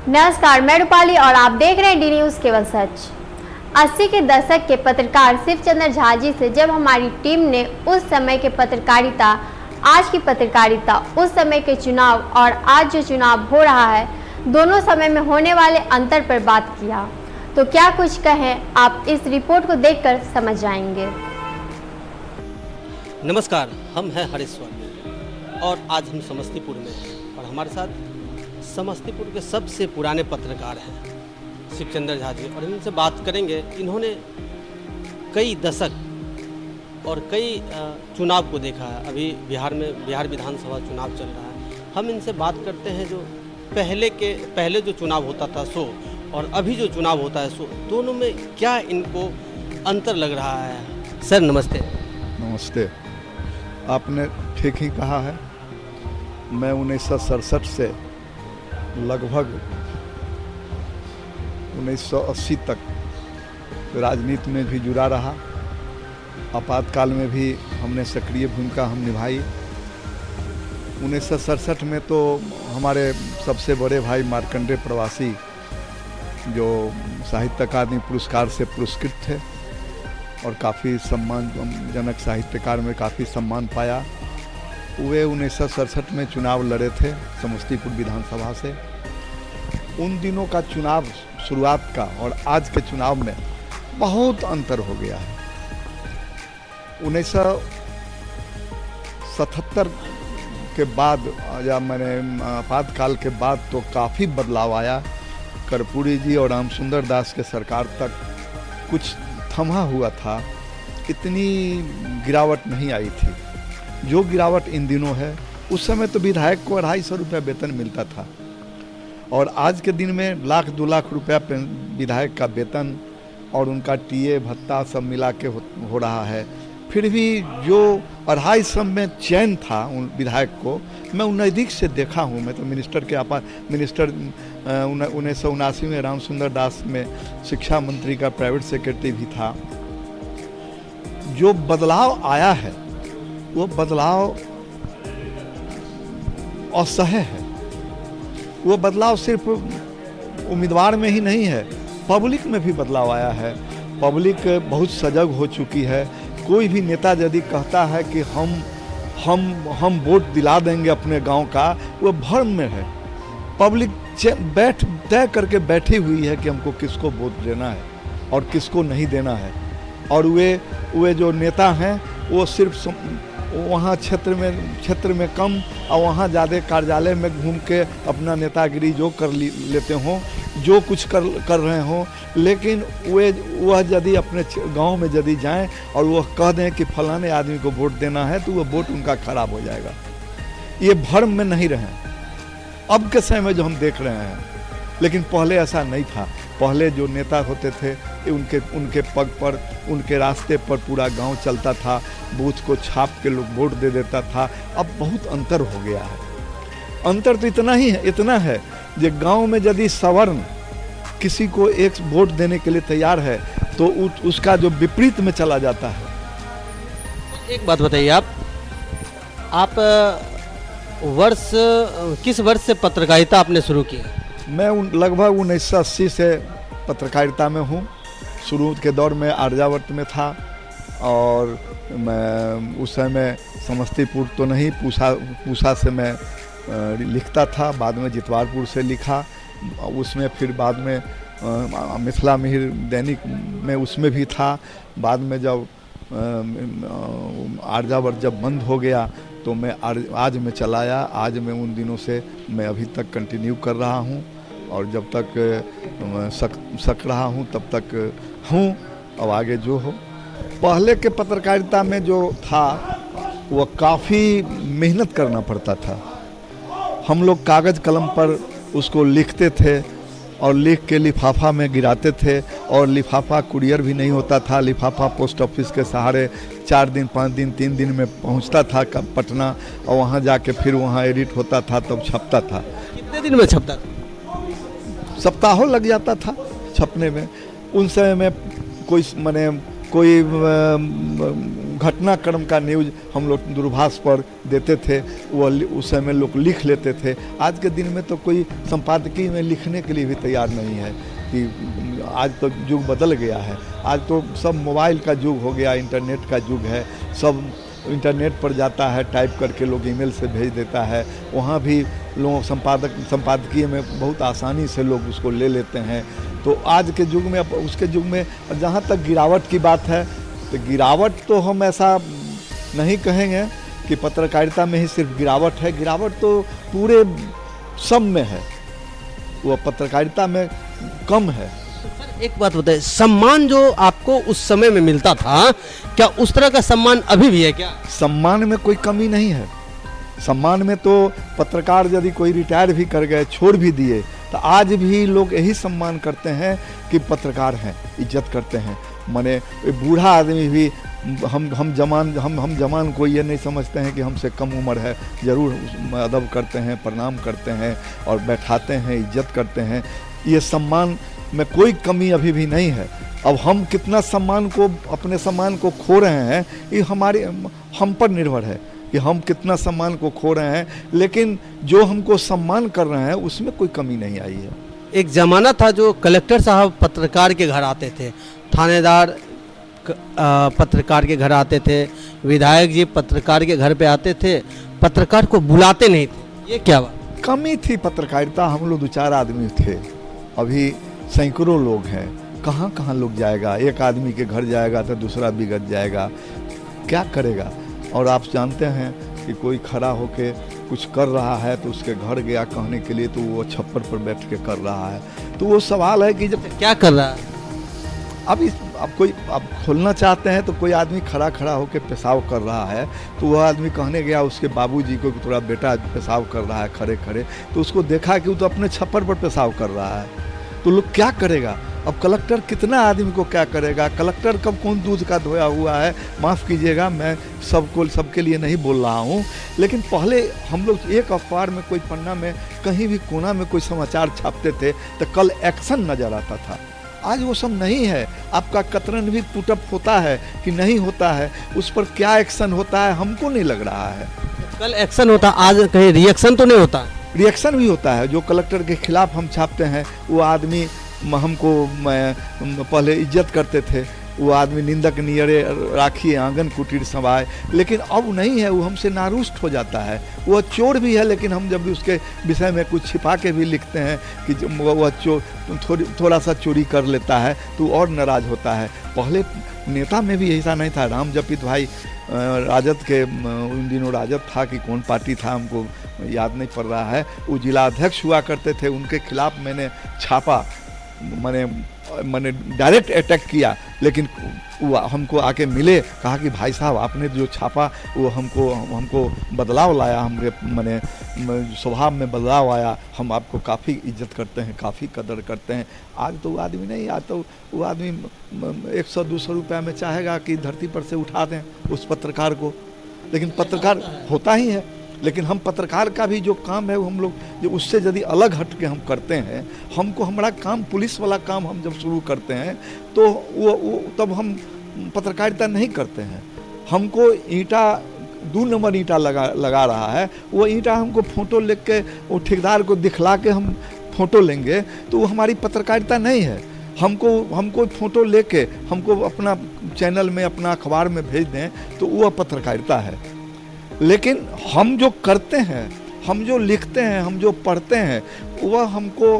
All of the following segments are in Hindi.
नमस्कार, मैं रूपाली और आप देख रहे हैं डी न्यूज़ केवल सच। 80 के दशक के पत्रकार शिवचंद्र झा जी से जब हमारी टीम ने उस समय के पत्रकारिता, आज की पत्रकारिता, उस समय के चुनाव और आज जो चुनाव हो रहा है, दोनों समय में होने वाले अंतर पर बात किया, तो क्या कुछ कहें, आप इस रिपोर्ट को देखकर समझ जाएंगे। नमस्कार, हम हैं हरीश्वर और आज हम समस्तीपुर में हैं और हमारे साथ समस्तीपुर के सबसे पुराने पत्रकार हैं शिवचंद्र झा जी, और इनसे बात करेंगे। इन्होंने कई दशक और कई चुनाव को देखा है। अभी बिहार विधानसभा चुनाव चल रहा है। हम इनसे बात करते हैं जो पहले जो चुनाव होता था सो और अभी जो चुनाव होता है सो, दोनों में क्या इनको अंतर लग रहा है। सर नमस्ते। नमस्ते। आपने ठीक ही कहा है। मैं 1967 से लगभग 1980 तक राजनीति में भी जुड़ा रहा। आपातकाल में भी हमने सक्रिय भूमिका निभाई। 1967 में तो हमारे सबसे बड़े भाई मार्कंडेय प्रवासी जो साहित्य अकादमी पुरस्कार से पुरस्कृत थे और काफ़ी सम्मानजनक साहित्यकार में काफ़ी सम्मान पाया, वे 1967 में चुनाव लड़े थे समस्तीपुर विधानसभा से। उन दिनों का चुनाव शुरुआत का और आज के चुनाव में बहुत अंतर हो गया है। 1977 के बाद या मैंने आपातकाल के बाद तो काफ़ी बदलाव आया। कर्पूरी जी और राम सुंदर दास के सरकार तक कुछ थमा हुआ था, इतनी गिरावट नहीं आई थी जो गिरावट इन दिनों है। उस समय तो विधायक को 250 रुपया वेतन मिलता था और आज के दिन में 1-2 लाख रुपया विधायक का वेतन और उनका टीए भत्ता सब मिला के हो रहा है। फिर भी जो 250 में चैन था उन विधायक को, मैं उन नज़दीक से देखा हूँ। मैं तो मिनिस्टर 1979 में राम सुंदर दास में शिक्षा मंत्री का प्राइवेट सेक्रेटरी भी था। जो बदलाव आया है वो बदलाव असह्य है। वो बदलाव सिर्फ उम्मीदवार में ही नहीं है, पब्लिक में भी बदलाव आया है। पब्लिक बहुत सजग हो चुकी है। कोई भी नेता यदि कहता है कि हम वोट दिला देंगे अपने गांव का, वो भ्रम में है। पब्लिक तय करके बैठी हुई है कि हमको किसको वोट देना है और किसको नहीं देना है। और वे जो नेता हैं वो सिर्फ वहाँ क्षेत्र में कम और वहाँ ज़्यादा कार्यालय में घूम के अपना नेतागिरी जो कर लेते हों, जो कुछ कर रहे हों, लेकिन वह यदि अपने गांव में यदि जाएं और वह कह दें कि फलाने आदमी को वोट देना है तो वह वोट उनका खराब हो जाएगा। ये भ्रम में नहीं रहें अब के समय में जो हम देख रहे हैं, लेकिन पहले ऐसा नहीं था। पहले जो नेता होते थे उनके पग पर, उनके रास्ते पर पूरा गांव चलता था, बूथ को छाप के लोग वोट दे देता था। अब बहुत अंतर हो गया है। अंतर तो इतना है कि गांव में यदि सवर्ण किसी को एक वोट देने के लिए तैयार है तो उसका जो विपरीत में चला जाता है। एक बात बताइए, आप किस वर्ष से पत्रकारिता आपने शुरू की? मैं लगभग 1980 से पत्रकारिता में हूँ। शुरू के दौर में आर्यावर्त में था और मैं उस समय समस्तीपुर तो नहीं, पूसा से मैं लिखता था। बाद में जितवारपुर से लिखा, उसमें फिर बाद में मिथिला मिहिर दैनिक में उसमें भी था। बाद में जब आर्यावर्त जब बंद हो गया तो मैं आज में चलाया। आज में उन दिनों से मैं अभी तक कंटिन्यू कर रहा हूँ और जब तक सक रहा हूँ तब तक हूँ। अब आगे जो हो। पहले के पत्रकारिता में जो था वो काफ़ी मेहनत करना पड़ता था। हम लोग कागज़ कलम पर उसको लिखते थे और लिख के लिफाफा में गिराते थे और लिफाफा कुरियर भी नहीं होता था। लिफाफा पोस्ट ऑफिस के सहारे 4 दिन 5 दिन 3 दिन में पहुंचता था पटना और वहां जाके फिर वहां एडिट होता था, तब छपता था। कितने दिन में छपता था? सप्ताहों लग जाता था छपने में। उन समय में कोई घटनाक्रम का न्यूज़ हम लोग दूरभाष पर देते थे, वो उस समय लोग लिख लेते थे। आज के दिन में तो कोई संपादकीय में लिखने के लिए भी तैयार नहीं है कि आज तो युग बदल गया है। आज तो सब मोबाइल का युग हो गया, इंटरनेट का युग है। सब इंटरनेट पर जाता है, टाइप करके लोग ईमेल से भेज देता है, वहाँ भी लोग संपादकीय में बहुत आसानी से लोग उसको ले लेते हैं। तो आज के युग में, उसके युग में जहाँ तक गिरावट की बात है, तो गिरावट तो हम ऐसा नहीं कहेंगे कि पत्रकारिता में ही सिर्फ गिरावट है। गिरावट तो पूरे सब में है, वो पत्रकारिता में कम है। एक बात बताइए, सम्मान जो आपको उस समय में मिलता था, क्या उस तरह का सम्मान अभी भी है क्या? सम्मान में कोई कमी नहीं है। सम्मान में तो पत्रकार यदि कोई रिटायर भी कर गए, छोड़ भी दिए, तो आज भी लोग यही सम्मान करते हैं कि पत्रकार हैं, इज्जत करते हैं। माने बूढ़ा आदमी भी हम जवान को ये नहीं समझते हैं कि हमसे कम उम्र है, ज़रूर अदब करते हैं, प्रणाम करते हैं और बैठाते हैं, इज्जत करते हैं। ये सम्मान में कोई कमी अभी भी नहीं है। अब हम कितना अपने सम्मान को खो रहे हैं, ये हम पर निर्भर है कि हम कितना सम्मान को खो रहे हैं, लेकिन जो हमको सम्मान कर रहे हैं उसमें कोई कमी नहीं आई है। एक ज़माना था जो कलेक्टर साहब पत्रकार के घर आते थे, थानेदार पत्रकार के घर आते थे, विधायक जी पत्रकार के घर पे आते थे, पत्रकार को बुलाते नहीं थे। ये क्या बात? कमी थी पत्रकारिता। हम लोग 2-4 आदमी थे, अभी सैकड़ों लोग हैं। कहाँ कहाँ लोग जाएगा, एक आदमी के घर जाएगा तो दूसरा बिगड़ जाएगा, क्या करेगा। और आप जानते हैं कि कोई खड़ा होके कुछ कर रहा है तो उसके घर गया कहने के लिए, तो वो छप्पर पर बैठ के कर रहा है। तो वो सवाल है कि जब क्या कर रहा है, अब खोलना चाहते हैं तो कोई आदमी खड़ा होकर पेशाब कर रहा है, तो वह आदमी कहने गया उसके बाबूजी को कि थोड़ा बेटा पेशाब कर रहा है खड़े, तो उसको देखा कि वो तो अपने छप्पर पर पेशाब कर रहा है। तो लोग क्या करेगा। अब कलेक्टर कितना आदमी को क्या करेगा। कलेक्टर कब कौन दूध का धोया हुआ है, माफ़ कीजिएगा, मैं सबके लिए नहीं बोल रहा हूँ, लेकिन पहले हम लोग एक अखबार में, कोई पन्ना में, कहीं भी कोना में कोई समाचार छापते थे तो कल एक्शन नज़र आता था। आज वो सब नहीं है। आपका कतरन भी पुटअप होता है कि नहीं होता है, उस पर क्या एक्शन होता है हमको नहीं लग रहा है। कल एक्शन होता, आज कहीं रिएक्शन तो नहीं होता? रिएक्शन भी होता है। जो कलेक्टर के खिलाफ हम छापते हैं, वो आदमी हमको पहले इज्जत करते थे, वो आदमी निंदक नियरे राखिए आंगन कुटीर समाए, लेकिन अब नहीं है, वो हमसे नारुष्ट हो जाता है। वह चोर भी है, लेकिन हम जब भी उसके विषय में कुछ छिपा के भी लिखते हैं कि वह थोड़ा सा चोरी कर लेता है तो और नाराज़ होता है। पहले नेता में भी ऐसा नहीं था। राम जपित भाई राजद के, उन दिनों राजद था कि कौन पार्टी था हमको याद नहीं पड़ रहा है, वो जिला अध्यक्ष हुआ करते थे, उनके खिलाफ मैंने छापा, मैंने डायरेक्ट अटैक किया, लेकिन वो हमको आके मिले, कहा कि भाई साहब आपने जो छापा वो हमको बदलाव लाया, मैंने स्वभाव में बदलाव आया, हम आपको काफ़ी इज्जत करते हैं, काफ़ी कदर करते हैं। आज तो वो आदमी नहीं, आज तो वो आदमी 100-200 रुपया में चाहेगा कि धरती पर से उठा दें उस पत्रकार को, लेकिन पत्रकार होता ही है। लेकिन हम पत्रकार का भी जो काम है वो हम लोग जो उससे यदि अलग हट के हम करते हैं, हमारा काम, पुलिस वाला काम हम जब शुरू करते हैं तो वो तब हम पत्रकारिता नहीं करते हैं। हमको ईंटा 2 नंबर ईंटा लगा रहा है, वो ईंटा हमको फ़ोटो लेके के वो ठेकेदार को दिखला के हम फ़ोटो लेंगे तो वो हमारी पत्रकारिता नहीं है। हमको फ़ोटो लेके हमको अपना चैनल में, अपना अखबार में भेज दें तो वो पत्रकारिता है। लेकिन हम जो करते हैं, हम जो लिखते हैं, हम जो पढ़ते हैं, वह हमको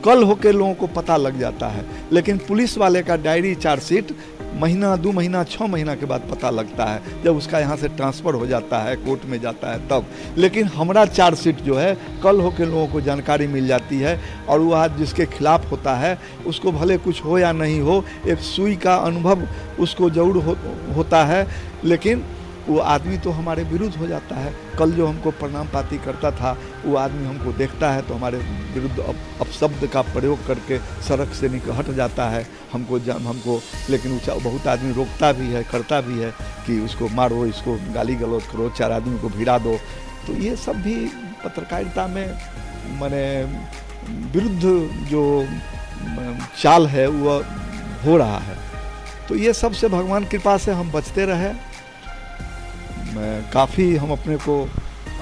कल होके लोगों को पता लग जाता है। लेकिन पुलिस वाले का डायरी चार्जशीट महीना, 2 महीना, 6 महीना के बाद पता लगता है, जब उसका यहाँ से ट्रांसफ़र हो जाता है, कोर्ट में जाता है तब। लेकिन हमारा चार्जशीट जो है कल होके लोगों को जानकारी मिल जाती है, और वो आज जिसके खिलाफ होता है उसको भले कुछ हो या नहीं हो, एक सुई का अनुभव उसको जरूर होता है, लेकिन वो आदमी तो हमारे विरुद्ध हो जाता है। कल जो हमको प्रणाम पाती करता था, वो आदमी हमको देखता है तो हमारे विरुद्ध अपशब्द का प्रयोग करके सड़क से हट जाता है हमको। लेकिन बहुत आदमी रोकता भी है, करता भी है कि उसको मारो, इसको गाली गलौज करो, 4 आदमी को भिड़ा दो। तो ये सब भी पत्रकारिता में माने विरुद्ध जो चाल है वो हो रहा है। तो ये सब से भगवान कृपा से हम बचते रहे काफ़ी हम अपने को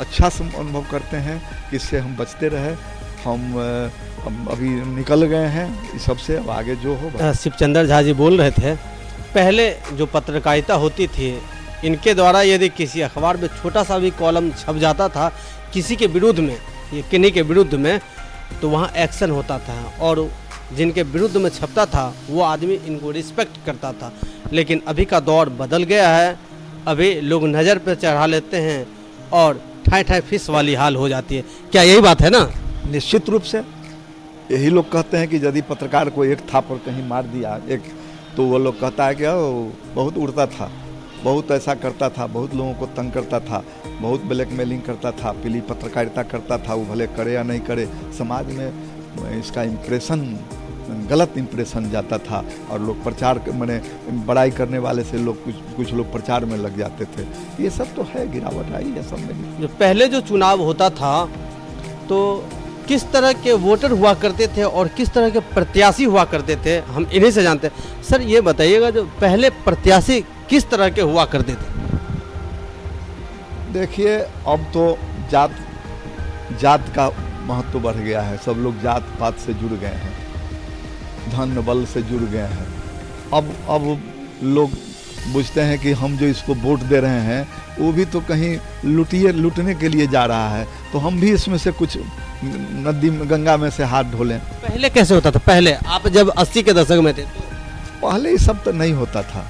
अच्छा अनुभव करते हैं कि इससे हम बचते रहे। हम अभी निकल गए हैं इस सबसे, अब आगे जो हो। शिवचंद्र झा जी बोल रहे थे, पहले जो पत्रकारिता होती थी इनके द्वारा यदि किसी अखबार में छोटा सा भी कॉलम छप जाता था किसी के विरुद्ध में, ये किन्हीं के विरुद्ध में, तो वहाँ एक्शन होता था और जिनके विरुद्ध में छपता था वो आदमी इनको रिस्पेक्ट करता था। लेकिन अभी का दौर बदल गया है, अभी लोग नज़र पर चढ़ा लेते हैं और ठाई ठाई फिश वाली हाल हो जाती है। क्या यही बात है ना? निश्चित रूप से यही लोग कहते हैं कि यदि पत्रकार को एक थाप पर कहीं मार दिया एक, तो वो लोग कहता है कि बहुत उड़ता था, बहुत ऐसा करता था, बहुत लोगों को तंग करता था, बहुत ब्लैकमेलिंग करता था, पीली पत्रकारिता करता था। वो भले करे या नहीं करे, समाज में इसका इम्प्रेशन, गलत इम्प्रेशन जाता था और लोग प्रचार माने बड़ाई करने वाले से लोग कुछ लोग प्रचार में लग जाते थे। ये सब तो है, गिरावट आई है सब में। जो पहले जो चुनाव होता था तो किस तरह के वोटर हुआ करते थे और किस तरह के प्रत्याशी हुआ करते थे, हम इन्हीं से जानते हैं। सर ये बताइएगा, जो पहले प्रत्याशी किस तरह के हुआ करते थे? देखिए, अब तो जात का महत्व बढ़ गया है, सब लोग जात पात से जुड़ गए हैं, धन बल से जुड़ गए हैं। अब लोग बुझते हैं कि हम जो इसको वोट दे रहे हैं वो भी तो कहीं लूटने के लिए जा रहा है, तो हम भी इसमें से कुछ नदी गंगा में से हाथ धोलें। पहले कैसे होता था? पहले आप जब 80 के दशक में थे तो पहले ये सब तो नहीं होता था,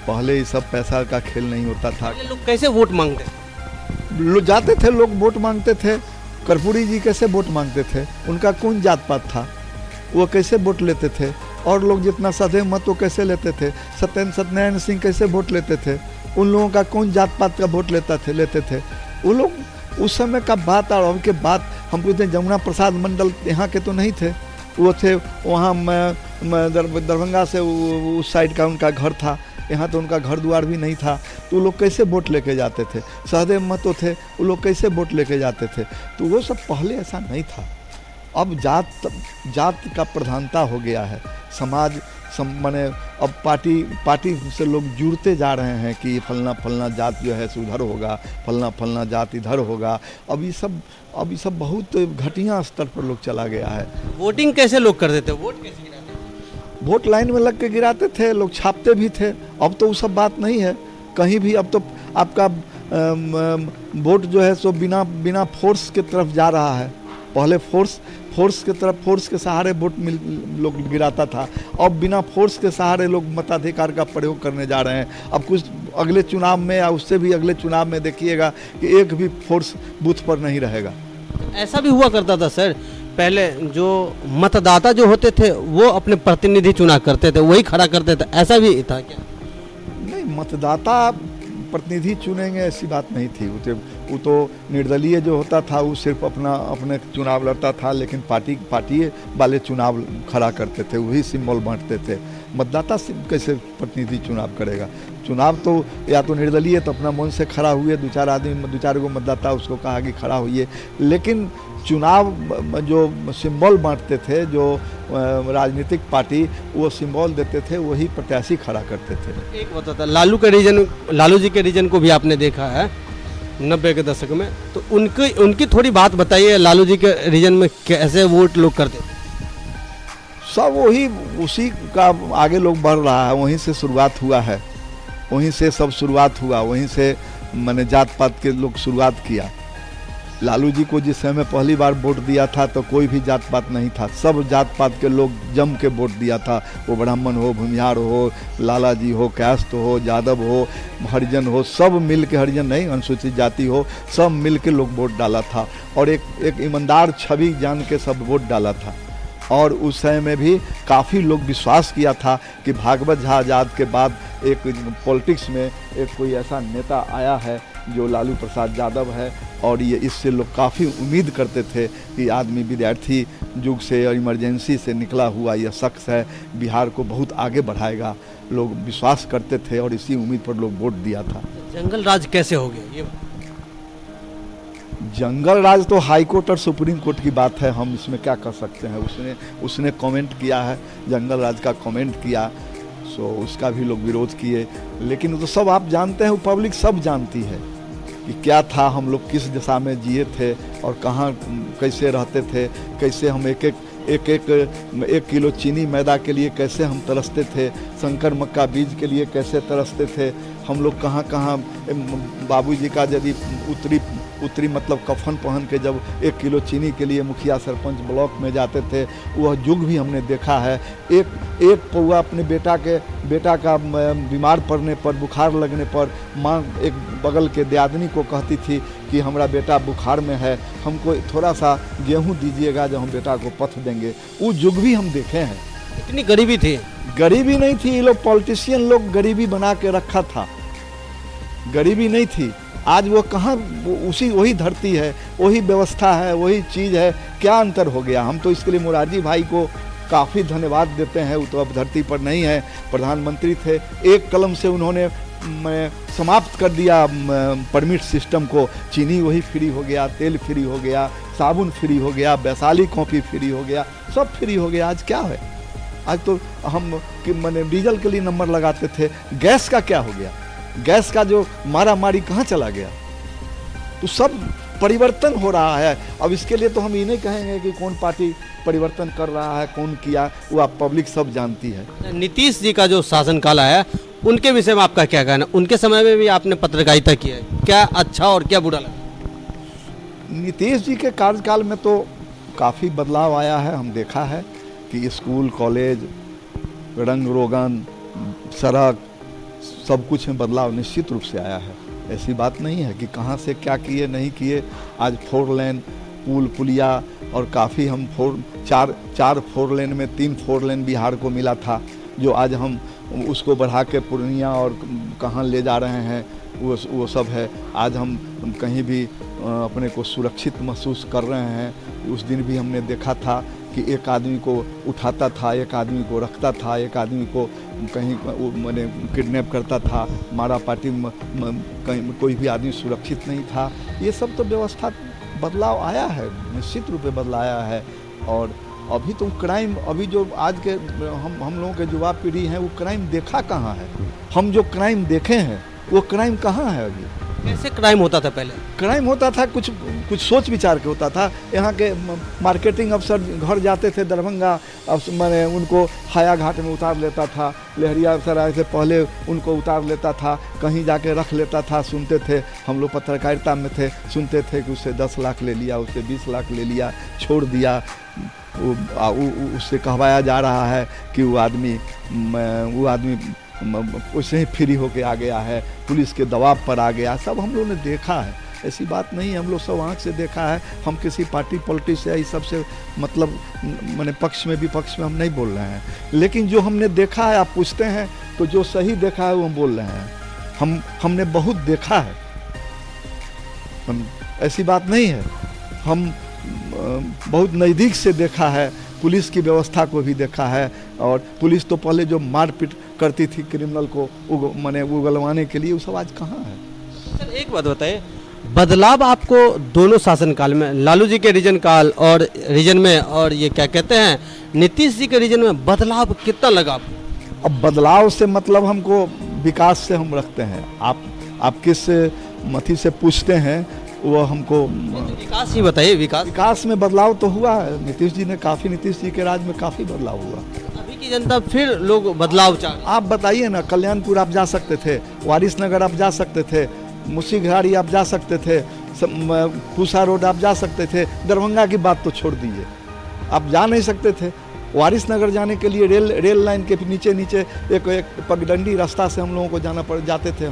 पहले ये सब पैसा का खेल नहीं होता था। पहले लोग कैसे वोट मांगते थे? जाते थे लोग वोट मांगते थे। कर्पूरी जी कैसे वोट मांगते थे? उनका कौन जात पात था? वो कैसे वोट लेते थे? और लोग जितना सधे मत वो कैसे लेते थे? सत्यनारायण सिंह कैसे वोट लेते थे? उन लोगों का कौन जात पात का वोट लेते थे? वो लोग उस समय का बात और अब के बात हम पूछते हैं। जमुना प्रसाद मंडल यहाँ के तो नहीं थे, वो थे वहाँ दरभंगा से उस साइड का उनका घर था, यहाँ तो उनका घर द्वार भी नहीं था, तो वो लोग कैसे वोट लेके जाते थे? सहदेव महतो थे, वो लोग कैसे वोट लेके जाते थे? तो वो सब पहले ऐसा नहीं था। अब जात का प्रधानता हो गया है, समाज माने अब पार्टी से लोग जुड़ते जा रहे हैं कि फलना जात जो है उधर होगा, फलना जात इधर होगा। अब ये सब बहुत घटिया स्तर पर लोग चला गया है। वोटिंग कैसे लोग करते थे? वोट कैसे गिराते थे? वोट लाइन में लग के गिराते थे, लोग छापते भी थे। अब तो वो सब बात नहीं है कहीं भी। अब तो आपका वोट जो है सो बिना फोर्स के तरफ जा रहा है। पहले फोर्स के तरफ, फोर्स के सहारे वोट लोग गिराता था, अब बिना फोर्स के सहारे लोग मताधिकार का प्रयोग करने जा रहे हैं। अब कुछ अगले चुनाव में या उससे भी अगले चुनाव में देखिएगा कि एक भी फोर्स बूथ पर नहीं रहेगा। ऐसा भी हुआ करता था सर, पहले जो मतदाता जो होते थे वो अपने प्रतिनिधि चुना करते थे, वही खड़ा करते थे, ऐसा भी था क्या? नहीं, मतदाता प्रतिनिधि चुनेंगे ऐसी बात नहीं थी। वो तो निर्दलीय जो होता था वो सिर्फ अपने चुनाव लड़ता था, लेकिन पार्टी वाले चुनाव खड़ा करते थे, वही सिंबल बांटते थे। मतदाता कैसे प्रतिनिधि चुनाव करेगा? चुनाव तो या तो निर्दलीय तो अपना मन से खड़ा हुए, दो चार गो मतदाता उसको कहा कि खड़ा हुई, लेकिन चुनाव जो सिंबल बांटते थे, जो राजनीतिक पार्टी वो सिंबल देते थे, वही प्रत्याशी खड़ा करते थे। एक बताता लालू जी के रीजन को भी आपने देखा है 90 के दशक में, तो उनकी थोड़ी बात बताइए। लालू जी के रीजन में कैसे वोट लोग करते थे? सब उसी का आगे लोग बढ़ रहा है, वहीं से शुरुआत हुआ है, वहीं से सब शुरुआत हुआ, वहीं से मैंने जात पात के लोग शुरुआत किया। लालू जी को जिस समय पहली बार वोट दिया था तो कोई भी जात पात नहीं था, सब जात पात के लोग जम के वोट दिया था। वो ब्राह्मण हो, भूमिहार हो, लाला जी हो, कायस्थ हो, यादव हो, हरिजन हो, सब मिल के, हरिजन नहीं अनुसूचित जाति हो, सब मिल के लोग वोट डाला था और एक ईमानदार छवि जान के सब वोट डाला था। और उस समय में भी काफ़ी लोग विश्वास किया था कि भागवत झा आज़ाद के बाद एक पॉलिटिक्स में एक कोई ऐसा नेता आया है जो लालू प्रसाद यादव है, और ये इससे लोग काफ़ी उम्मीद करते थे कि आदमी विद्यार्थी युग से और इमरजेंसी से निकला हुआ यह शख्स है, बिहार को बहुत आगे बढ़ाएगा। लोग विश्वास करते थे और इसी उम्मीद पर लोग वोट दिया था। जंगल राज कैसे हो गया ये? जंगल राज तो हाई कोर्ट और सुप्रीम कोर्ट की बात है, हम इसमें क्या कर सकते हैं। उसने कमेंट किया है, जंगल राज का कमेंट किया, सो उसका भी लोग विरोध किए, लेकिन वो तो सब आप जानते हैं, वो पब्लिक सब जानती है। कि क्या था, हम लोग किस दिशा में जिए थे और कहाँ कैसे रहते थे, कैसे हम एक किलो चीनी मैदा के लिए कैसे हम तरसते थे, शंकर मक्का बीज के लिए कैसे तरसते थे हम लोग, कहाँ कहाँ बाबूजी का यदि उत्तरी मतलब कफन पहन के जब 1 किलो चीनी के लिए मुखिया सरपंच ब्लॉक में जाते थे, वह युग भी हमने देखा है। एक पौआ अपने बेटा का बीमार पड़ने पर, बुखार लगने पर माँ एक बगल के दियादनी को कहती थी कि हमारा बेटा बुखार में है, हमको थोड़ा सा गेहूँ दीजिएगा जो हम बेटा को पथ देंगे। वो युग भी हम देखे हैं। इतनी गरीबी थी? गरीबी नहीं थी, ये लोग पॉलिटिशियन लोग गरीबी बना के रखा था, गरीबी नहीं थी। आज वो कहाँ, वही धरती है, वही व्यवस्था है, वही चीज़ है, क्या अंतर हो गया। हम तो इसके लिए मोरारजी भाई को काफ़ी धन्यवाद देते हैं। वो तो अब धरती पर नहीं है, प्रधानमंत्री थे, एक कलम से उन्होंने समाप्त कर दिया परमिट सिस्टम को। चीनी वही फ्री हो गया, तेल फ्री हो गया, साबुन फ्री हो गया, वैशाली कॉपी फ्री हो गया, सब फ्री हो गया। आज क्या है, आज तो हम मैंने डीजल के लिए नंबर लगाते थे, गैस का क्या हो गया, गैस का जो मारामारी कहाँ चला गया। तो सब परिवर्तन हो रहा है। अब इसके लिए तो हम ये नहीं कहेंगे कि कौन पार्टी परिवर्तन कर रहा है, कौन किया, वो आप पब्लिक सब जानती है। नीतीश जी का जो शासनकाल आया, उनके विषय में आपका क्या कहना? उनके समय में भी आपने पत्रकारिता की है, क्या अच्छा और क्या बुरा लगा? नीतीश जी के कार्यकाल में तो काफ़ी बदलाव आया है। हम देखा है कि स्कूल, कॉलेज, रंग रोगन, सड़क, सब कुछ में बदलाव निश्चित रूप से आया है। ऐसी बात नहीं है कि कहाँ से क्या किए नहीं किए। आज 4 लेन पुल पुलिया और काफ़ी हम चार 4 लेन में 3 4 लेन बिहार को मिला था, जो आज हम उसको बढ़ा के पूर्णिया और कहाँ ले जा रहे हैं, वो सब है। आज हम कहीं भी अपने को सुरक्षित महसूस कर रहे हैं। उस दिन भी हमने देखा था कि एक आदमी को उठाता था, एक आदमी को रखता था, एक आदमी को कहीं मैंने किडनैप करता था, मारा पार्टी कहीं कोई भी आदमी सुरक्षित नहीं था। ये सब तो व्यवस्था बदलाव आया है, निश्चित रूप से बदलाया है। और अभी तो क्राइम, अभी जो आज के हम लोगों के युवा पीढ़ी हैं, वो क्राइम देखा कहाँ है। हम जो क्राइम देखे हैं वो क्राइम कहाँ है अभी। कैसे क्राइम होता था पहले? क्राइम होता था कुछ सोच विचार के होता था। यहाँ के मार्केटिंग अफसर घर जाते थे दरभंगा, मैंने उनको हाया घाट में उतार लेता था। लहरिया अफसर आए थे, पहले उनको उतार लेता था, कहीं जाके रख लेता था। सुनते थे, हम लोग पत्रकारिता में थे, सुनते थे कि उससे 10 लाख ले लिया, उससे 20 लाख ले लिया, छोड़ दिया। उससे कहवाया जा रहा है कि वो आदमी उससे ही फ्री होके आ गया है, पुलिस के दबाव पर आ गया। सब हम लोगों ने देखा है, ऐसी बात नहीं है। हम लोग सब आँख से देखा है। हम किसी पार्टी पॉलिटिक्स या इस सब से मतलब मैंने पक्ष में विपक्ष में हम नहीं बोल रहे हैं, लेकिन जो हमने देखा है, आप पूछते हैं तो जो सही देखा है वो हम बोल रहे हैं। हमने बहुत देखा है, ऐसी बात नहीं है। हम बहुत नज़दीक से देखा है, पुलिस की व्यवस्था को भी देखा है। और पुलिस तो पहले जो मारपीट करती थी क्रिमिनल को मैंने उगलवाने के लिए, वो सब आज कहाँ है। सर एक बात बताइए, बदलाव आपको दोनों शासनकाल में, लालू जी के रीजन काल और रीजन में, और ये क्या कहते हैं नीतीश जी के रीजन में, बदलाव कितना लगा आपको? अब बदलाव से मतलब हमको विकास से हम रखते हैं। आप किस मथी से पूछते हैं वो हमको विकास ही बताइए। विकास में बदलाव तो हुआ है। नीतीश जी के राज में काफ़ी बदलाव हुआ। अभी की जनता फिर लोग बदलाव चाह, आप बताइए ना, कल्याणपुर आप जा सकते थे, वारिसनगर आप जा सकते थे, मुसीघाड़ी आप जा सकते थे, पूसा रोड आप जा सकते थे। दरभंगा की बात तो छोड़ दीजिए, आप जा नहीं सकते थे। वारिसनगर जाने के लिए रेल लाइन के नीचे एक पगडंडी रास्ता से हम लोगों को जाते थे।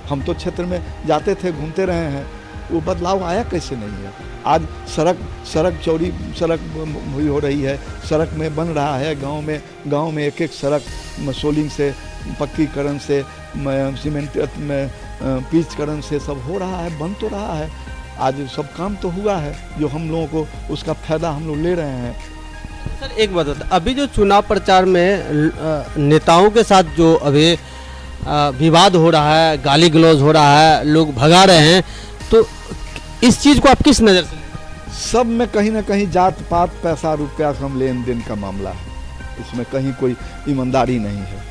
हम तो क्षेत्र में जाते थे, घूमते रहे हैं। वो बदलाव आया कैसे नहीं है। आज सड़क चौड़ी सड़क हुई हो रही है, सड़क में बन रहा है। गांव में एक सड़क सोलिंग से, पक्कीकरण से, सीमेंट में पिचकरण से सब हो रहा है, बन तो रहा है। आज सब काम तो हुआ है, जो हम लोगों को उसका फायदा हम लोग ले रहे हैं। सर एक बात बता, अभी जो चुनाव प्रचार में नेताओं के साथ जो अभी विवाद हो रहा है, गाली गलौज हो रहा है, लोग भगा रहे हैं, तो इस चीज को आप किस नज़र से? सब में कहीं ना कहीं जात पात, पैसा रुपया कम लेन देन का मामला है। इसमें कहीं कोई ईमानदारी नहीं है।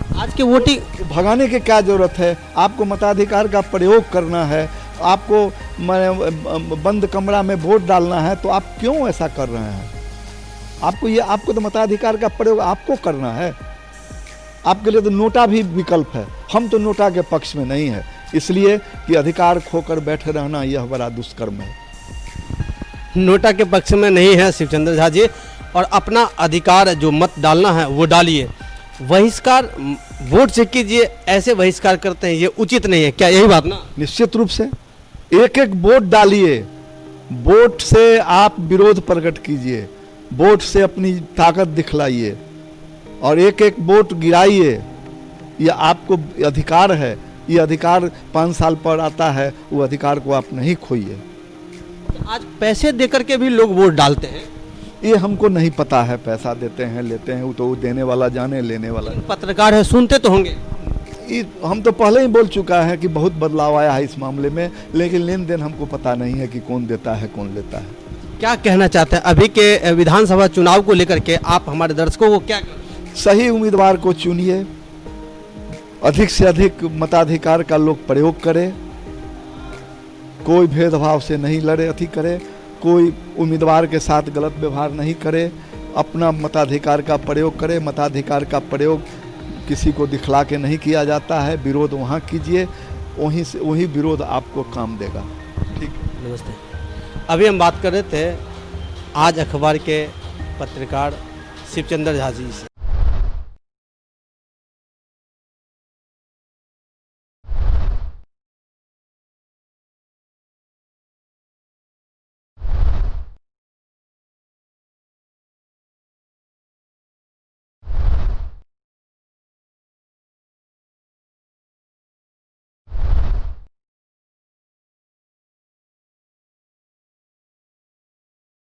आज के वोटिंग भगाने की क्या जरूरत है? आपको मताधिकार का प्रयोग करना है, आपको बंद कमरा में वोट डालना है, तो आप क्यों ऐसा कर रहे हैं? आपको तो मताधिकार का प्रयोग आपको करना है। आपके लिए तो नोटा भी विकल्प है। हम तो नोटा के पक्ष में नहीं है, इसलिए कि अधिकार खोकर बैठे रहना यह बड़ा दुष्कर्म है। नोटा के पक्ष में नहीं है शिवचंद्र झा जी, और अपना अधिकार जो मत डालना है वो डालिए। बहिष्कार वोट से कीजिए, ऐसे बहिष्कार करते हैं ये उचित नहीं है, क्या यही बात ना? निश्चित रूप से एक एक वोट डालिए, वोट से आप विरोध प्रकट कीजिए, वोट से अपनी ताकत दिखलाइए और एक एक वोट गिराइए। यह आपको अधिकार है, ये अधिकार 5 साल पर आता है, वो अधिकार को आप नहीं खोइए। आज पैसे देकर के भी लोग वोट डालते हैं, ये हमको नहीं पता है, पैसा देते हैं लेते हैं, वो तो देने वाला जाने, लेने वाला। पत्रकार है, सुनते तो होंगे। हम तो पहले ही बोल चुका है कि बहुत बदलाव आया है इस मामले में, लेकिन लेन देन हमको पता नहीं है कि कौन देता है कौन लेता है। क्या कहना चाहते हैं अभी के विधानसभा चुनाव को लेकर के? आप हमारे दर्शकों को क्या सही उम्मीदवार को चुनिए, अधिक से अधिक मताधिकार का लोग प्रयोग करें, कोई भेदभाव से नहीं लड़े, अति करे, कोई उम्मीदवार के साथ गलत व्यवहार नहीं करे, अपना मताधिकार का प्रयोग करे। मताधिकार का प्रयोग किसी को दिखला के नहीं किया जाता है, विरोध वहाँ कीजिए, वही विरोध आपको काम देगा। ठीक, नमस्ते। अभी हम बात कर रहे थे आज अखबार के पत्रकार शिवचंद्र झा जी से।